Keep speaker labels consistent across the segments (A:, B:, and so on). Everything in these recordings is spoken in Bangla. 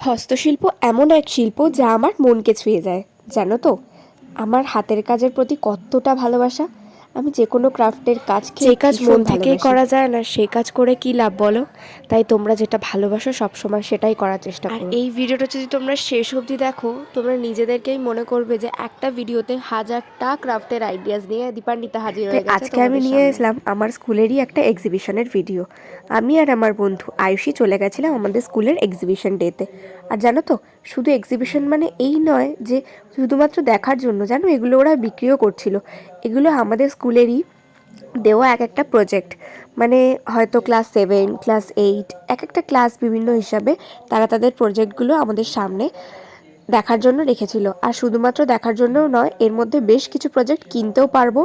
A: হস্তশিল্প এমন এক শিল্প যা আমার মনকে ছুঁয়ে যায়। জানো তো, আমার হাতের কাজের প্রতি কতটা ভালোবাসা। আমি যে কোনো ক্রাফটের কাজকে যে কাজ মন থেকেই করা যায় না, সে কাজ করে কি লাভ বলো? তাই তোমরা যেটা ভালোবাসো সবসময় সেটাই করার চেষ্টা করো। আর এই ভিডিওটা যদি তোমরা শেষ অবধি দেখো, তোমরা নিজেদেরকেই মনে করবে যে একটা ভিডিওতে হাজারটা ক্রাফটের আইডিয়াস নিয়ে দীপান্বিতা হাজির হয়ে গেছে। আজকে আমি নিয়ে এসলাম আমার স্কুলেরই একটা এক্সিবিশনের ভিডিও। আমি আর আমার বন্ধু আয়ুষী চলে গেছিলাম আমাদের স্কুলের এক্সিবিশন ডেতে। আর জানো তো, শুধু এক্সিবিশন মানে এই নয় যে শুধুমাত্র দেখার জন্য, জানো এগুলো ওরা বিক্রিও করছিল। এগুলো আমাদের স্কুলেরই দেওয়া এক একটা প্রজেক্ট, মানে হয়তো ক্লাস 7, ক্লাস 8, এক একটা ক্লাস বিভিন্ন হিসাবে তারা তাদের প্রজেক্টগুলো আমাদের সামনে দেখার জন্য রেখেছিল। আর শুধুমাত্র দেখার জন্যও নয়, এর মধ্যে বেশ কিছু প্রজেক্ট কিনতেও পারবো,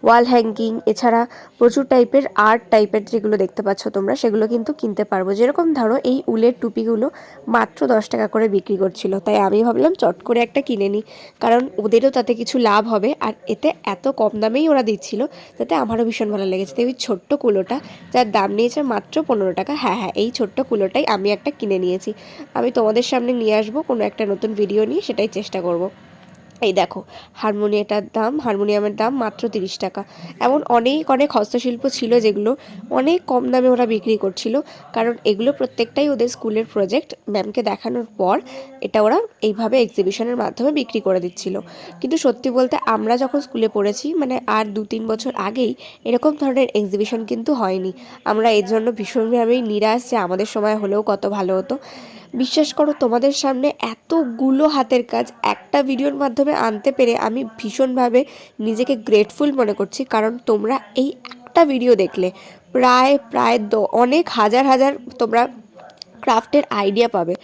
A: ওয়াল হ্যাঙ্গিং, এছাড়া প্রচুর টাইপের আর্ট টাইপের যেগুলো দেখতে পাচ্ছ তোমরা, সেগুলো কিন্তু কিনতে পারবো। যেরকম ধরো এই উলের টুপিগুলো মাত্র 10 টাকা করে বিক্রি করছিল, তাই আমি ভাবলাম চট করে একটা কিনে নিই, কারণ ওদেরও তাতে কিছু লাভ হবে। আর এতে এত কম দামেই ওরা দিচ্ছিল, যাতে আমারও ভীষণ ভালো লেগেছে। তাই ওই ছোট্ট কুলোটা, যার দাম নিয়েছে মাত্র 15 টাকা, হ্যাঁ এই ছোট্ট কুলোটাই আমি একটা কিনে নিয়েছি। আমি তোমাদের সামনে নিয়ে আসবো কোনো একটা নতুন ভিডিও নিয়ে, সেটাই চেষ্টা করব। এই দেখো, হারমোনিয়ামের দাম মাত্র 30 টাকা। এমন অনেক অনেক হস্তশিল্প ছিল যেগুলো অনেক কম দামে ওরা বিক্রি করছিল, কারণ এগুলো প্রত্যেকটাই ওদের স্কুলের প্রজেক্ট ম্যামকে দেখানোর পর এটা ওরা এইভাবে এক্সিবিশনের মাধ্যমে বিক্রি করে দিচ্ছিল। কিন্তু সত্যি বলতে আমরা যখন স্কুলে পড়েছি, মানে আর 2-3 বছর আগেই এরকম ধরনের এক্সিবিশন কিন্তু হয়নি। আমরা এর জন্য ভীষণভাবেই নিরাশ যে আমাদের সময় হলেও কত ভালো হতো। বিশ্বাস করো, তোমাদের সামনে এতগুলো হাতের কাজ একটা ভিডিওর মাধ্যমে আনতে পেরে আমি ভীষণভাবে নিজেকে গ্রেটফুল মনে করছি, কারণ তোমরা এই একটা ভিডিও দেখলে প্রায় প্রায় অনেক হাজার হাজার তোমরা ক্রাফটের আইডিয়া পাবে।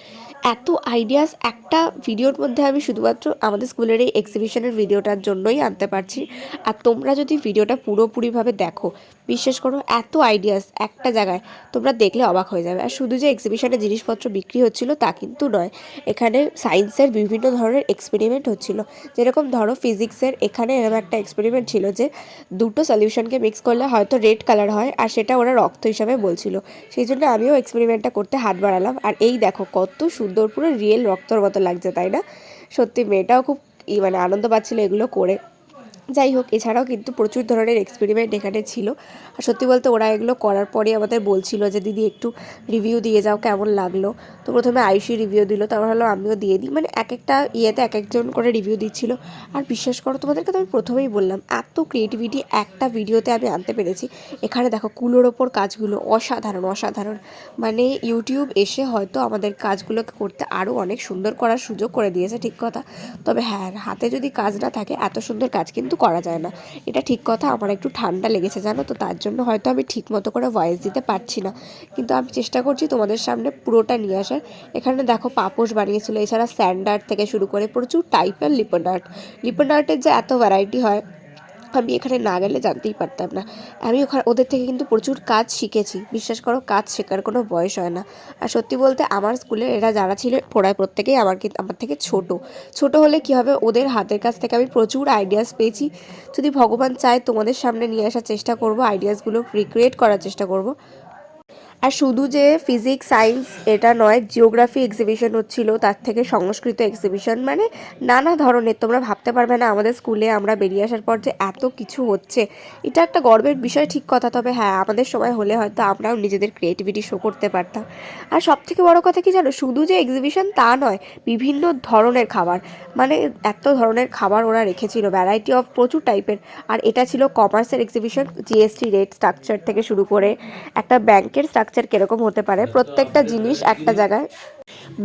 A: এত আইডিয়াস একটা ভিডিওর মধ্যে আমি শুধুমাত্র আমাদের স্কুলের এই এক্সিবিশনের ভিডিওটার জন্যই আনতে পারছি। আর তোমরা যদি ভিডিওটা পুরোপুরিভাবে দেখো, বিশ্বাস করো এত আইডিয়াস একটা জায়গায় তোমরা দেখলে অবাক হয়ে যাবে। আর শুধু যে এক্সিবিশনে জিনিসপত্র বিক্রি হচ্ছিল তা কিন্তু নয়, এখানে সায়েন্সের বিভিন্ন ধরনের এক্সপেরিমেন্ট হচ্ছিল। যেরকম ধরো ফিজিক্সের এখানে এরকম একটা এক্সপেরিমেন্ট ছিল যে দুটো সলিউশনকে মিক্স করলে হয়তো রেড কালার হয়, আর সেটা ওরা রক্ত হিসাবে বলছিল। সেই জন্য আমিও এক্সপেরিমেন্টটা করতে হাত বাড়ালাম। আর এই দেখো কত সুন্দর, পুরো রিয়েল রক্তর মতো লাগছে, তাই না? সত্যি মেয়েটাও খুব মানে আনন্দ পাচ্ছিল এগুলো করে। যাই হোক, এছাড়াও কিন্তু প্রচুর ধরনের এক্সপেরিমেন্ট এখানে ছিল। আর সত্যি বলতে ওরা এগুলো করার পরে আমাদের বলছিল যে দিদি একটু রিভিউ দিয়ে যাও, কেমন লাগলো। তো প্রথমে আয়ুষী রিভিউ দিল, তারপর হলো আমিও দিয়ে দিই, মানে এক একটা ইয়েতে এক একজন করে রিভিউ দিচ্ছিল। আর বিশ্বাস করো, তোমাদেরকে তো আমি প্রথমেই বললাম এত ক্রিয়েটিভিটি একটা ভিডিওতে আমি আনতে পেরেছি। এখানে দেখো কুলোর ওপর কাজগুলো অসাধারণ অসাধারণ, মানে ইউটিউব এসে হয়তো আমাদের কাজগুলোকে করতে আরও অনেক সুন্দর করার সুযোগ করে দিয়েছে, ঠিক কথা। তবে হ্যাঁ, হাতে যদি কাজ না থাকে এত সুন্দর কাজ কিন্তু করা যায় না, এটা ঠিক কথা। আমার একটু ঠান্ডা লেগেছে জানো তো, তার জন্য হয়তো আমি ঠিক মতো করে ভয়েস দিতে পারছি না, কিন্তু আমি চেষ্টা করছি তোমাদের সামনে পুরোটা নিয়ে আসার। এখানে দেখো পাপোশ বানিয়েছিল, এছাড়া স্যান্ড আর্ট থেকে শুরু করে প্রচুর টাইপের লিপন আর্টের যে এত ভ্যারাইটি হয় আমি এখানে না গেলে জানতেই পারতাম না। আমি ওদের থেকে কিন্তু প্রচুর কাজ শিখেছি। বিশ্বাস করো, কাজ শেখার কোনো বয়স হয় না। আর সত্যি বলতে আমার স্কুলে এরা যারা ছিল পড়ায় প্রত্যেকেই আমার থেকে ছোট হলে কি হবে, ওদের হাতের কাছ থেকে আমি প্রচুর আইডিয়াস পেয়েছি। যদি ভগবান চায় তোমাদের সামনে নিয়ে আসার চেষ্টা করব, আইডিয়াসগুলো রিক্রিয়েট করার চেষ্টা করব। আর শুধু যে ফিজিক্স সায়েন্স এটা নয়, জিওগ্রাফি এক্সিবিশন হচ্ছিল, তার থেকে সংস্কৃত এক্সিবিশন, মানে নানা ধরনের। তোমরা ভাবতে পারবে না আমাদের স্কুলে আমরা বেরিয়ে আসার পর যে এত কিছু হচ্ছে। এটা একটা গর্বের বিষয়, ঠিক কথা। তবে হ্যাঁ, আমাদের সময় হলে হয়তো আমরাও নিজেদের ক্রিয়েটিভিটি শো করতে পারতাম। আর সবথেকে বড় কথা কি জানো, শুধু যে এক্সিবিশন তা নয়, বিভিন্ন ধরনের খাবার, মানে এত ধরনের খাবার ওরা রেখেছিল, ভ্যারাইটি অফ প্রচুর টাইপের। আর এটা ছিল কমার্সের এক্সিবিশন, জিএসটি রেট স্ট্রাকচার থেকে শুরু করে একটা ব্যাংকের স্ট্রাকচার কীরকম হতে পারে, প্রত্যেকটা জিনিস একটা জায়গায়।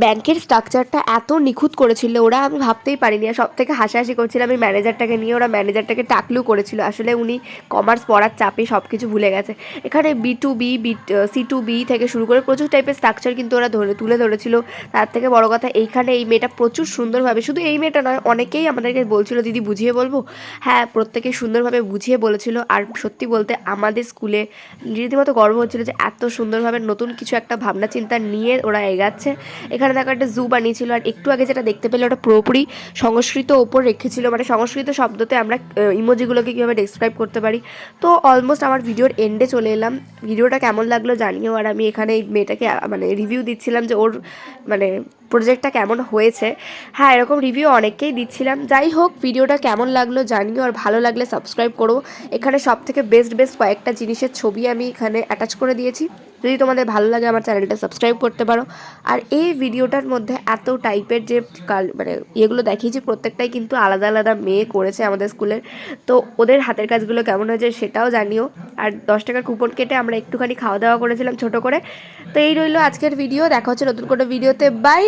A: ব্যাংকের স্ট্রাকচারটা এত নিখুঁত করেছিল ওরা, আমি ভাবতেই পারিনি। আর সব থেকে হাসাহাসি করছিলাম আমি ম্যানেজারটাকে নিয়ে, ওরা ম্যানেজারটাকে টাকলু করেছিল, আসলে উনি কমার্স পড়ার চাপে সব কিছু ভুলে গেছে। এখানে B2B, C2B থেকে শুরু করে প্রচুর টাইপের স্ট্রাকচার কিন্তু ওরা তুলে ধরেছিল। তার থেকে বড় কথা, এইখানে এই মেয়েটা প্রচুর সুন্দরভাবে, শুধু এই মেয়েটা নয় অনেকেই আমাদেরকে বলছিল দিদি বুঝিয়ে বলবো, হ্যাঁ প্রত্যেকেই সুন্দরভাবে বুঝিয়ে বলেছিল। আর সত্যি বলতে আমাদের স্কুলে রীতিমতো গর্ব হচ্ছিল যে এত সুন্দরভাবে নতুন কিছু একটা ভাবনা চিন্তা নিয়ে ওরা এগাচ্ছে। এখানে দেখো একটা জু বানিয়েছিল, আর একটু আগে যেটা দেখতে পেলে ওটা পুরোপুরি সংস্কৃত ওপর রেখেছিল, মানে সংস্কৃত শব্দতে আমরা ইমোজিগুলোকে কীভাবে ডেসক্রাইব করতে পারি। তো অলমোস্ট আমার ভিডিওর এন্ডে চলে এলাম। ভিডিওটা কেমন লাগলো জানিও। আর আমি এখানে এই মেয়েটাকে মানে রিভিউ দিচ্ছিলাম যে ওর মানে প্রজেক্টটা কেমন হয়েছে। হ্যাঁ, এরকম রিভিউ অনেককেই দিচ্ছিলাম। যাই হোক, ভিডিওটা কেমন লাগলো জানিও, আর ভালো লাগলে সাবস্ক্রাইব করো। এখানে সব থেকে বেস্ট কয়েকটা জিনিসের ছবি আমি এখানে অ্যাটাচ করে দিয়েছি। যদি তোমাদের ভালো লাগে আমার চ্যানেলটা সাবস্ক্রাইব করতে পারো। আর এই ভিডিওটার মধ্যে এত টাইপের যে মানে ইয়েগুলো দেখিয়েছি, প্রত্যেকটাই কিন্তু আলাদা আলাদা মেয়ে করেছে আমাদের স্কুলের। তো ওদের হাতের কাজগুলো কেমন হয়েছে সেটাও জানিও। আর 10 টাকার কুপন কেটে আমরা একটুখানি খাওয়া দাওয়া করেছিলাম ছোট করে। তো এই রইলো আজকের ভিডিও। দেখা হচ্ছে নতুন কোনো ভিডিওতে। বাই।